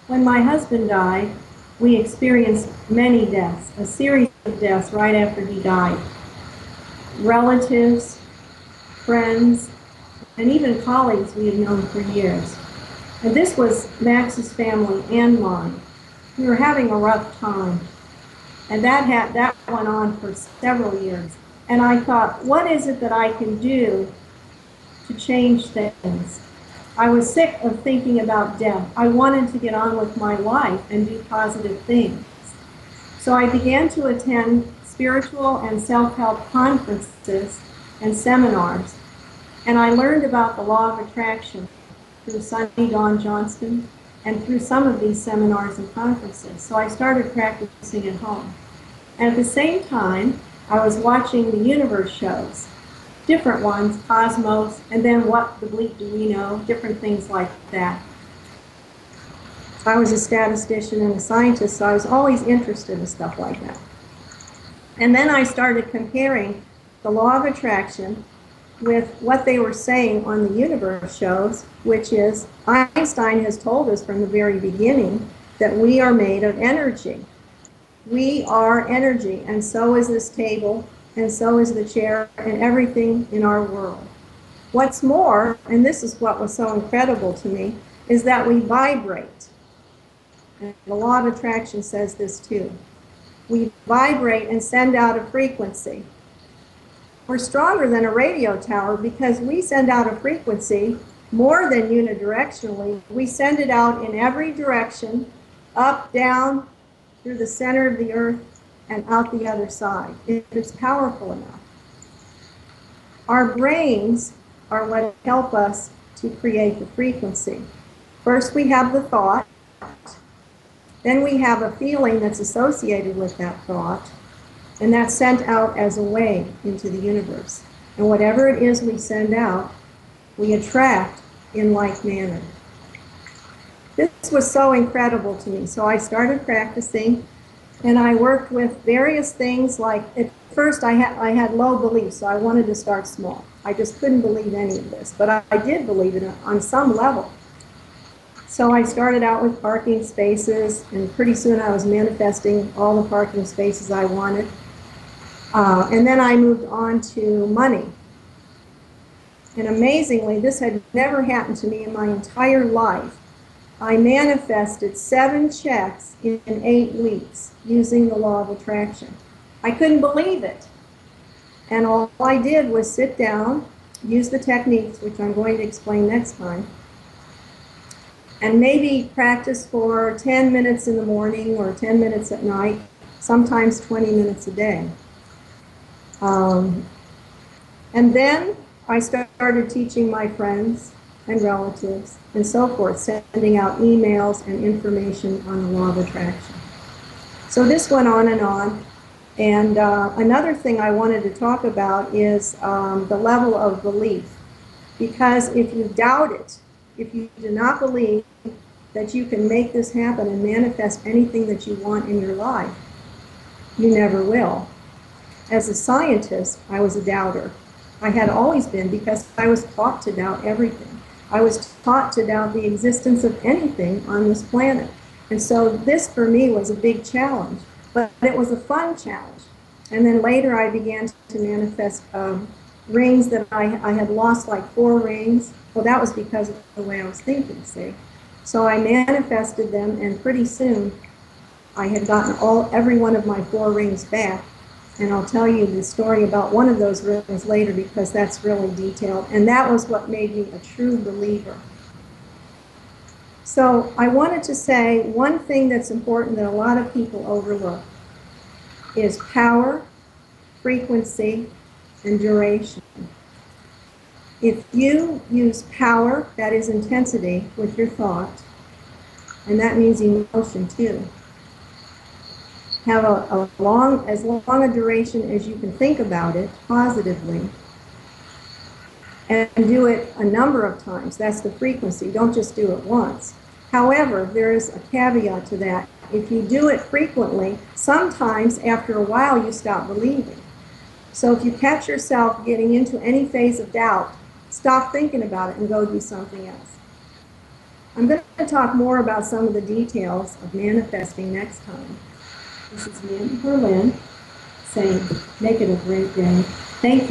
When my husband died, we experienced many deaths, a series of deaths right after he died. Relatives, friends, and even colleagues we had known for years. And this was Max's family and mine. We were having a rough time. And that went on for several years. And I thought, what is it that I can do to change things? I was sick of thinking about death. I wanted to get on with my life and do positive things. So I began to attend spiritual and self-help conferences and seminars. And I learned about the law of attraction through Sunny Dawn Johnston and through some of these seminars and conferences. So I started practicing at home. And at the same time, I was watching the universe shows, different ones, Cosmos, and then What the Bleep Do We Know, different things like that. I was a statistician and a scientist, so I was always interested in stuff like that. And then I started comparing the law of attraction with what they were saying on the universe shows, which is Einstein has told us from the very beginning that we are made of energy. We are energy, and so is this table, and so is the chair, and everything in our world. What's more, and this is what was so incredible to me, is that we vibrate. And the law of attraction says this too. We vibrate and send out a frequency. We're stronger than a radio tower because we send out a frequency more than unidirectionally. We send it out in every direction, up, down, through the center of the earth, and out the other side, if it's powerful enough. Our brains are what help us to create the frequency. First, we have the thought. Then we have a feeling that's associated with that thought. And that's sent out as a wave into the universe. And whatever it is we send out, we attract in like manner. This was so incredible to me. So I started practicing, and I worked with various things. Like at first I had low beliefs, so I wanted to start small. I just couldn't believe any of this, but I did believe it on some level. So I started out with parking spaces, and pretty soon I was manifesting all the parking spaces I wanted. And then I moved on to money. And amazingly, this had never happened to me in my entire life. I manifested 7 checks in 8 weeks using the law of attraction. I couldn't believe it. And all I did was sit down, use the techniques, which I'm going to explain next time, and maybe practice for 10 minutes in the morning or 10 minutes at night, sometimes 20 minutes a day. And then I started teaching my friends and relatives and so forth, sending out emails and information on the law of attraction. So this went on. And another thing I wanted to talk about is the level of belief. Because if you doubt it, if you do not believe that you can make this happen and manifest anything that you want in your life, you never will. As a scientist, I was a doubter. I had always been, because I was taught to doubt everything. I was taught to doubt the existence of anything on this planet. And so this for me was a big challenge, but it was a fun challenge. And then later I began to manifest rings that I had lost, like 4 rings. Well, that was because of the way I was thinking, see? So I manifested them, and pretty soon I had gotten every one of my 4 rings back. And I'll tell you the story about one of those rings later, because that's really detailed. And that was what made me a true believer. So I wanted to say one thing that's important that a lot of people overlook is power, frequency, and duration. If you use power, that is intensity, with your thought, and that means emotion too, have as long a duration as you can think about it positively, and do it a number of times. That's the frequency. Don't just do it once. However, there is a caveat to that. If you do it frequently, sometimes after a while you stop believing. So if you catch yourself getting into any phase of doubt, stop thinking about it and go do something else. I'm going to talk more about some of the details of manifesting next time. This is Mandy Berlin saying, make it a great day. Thank you.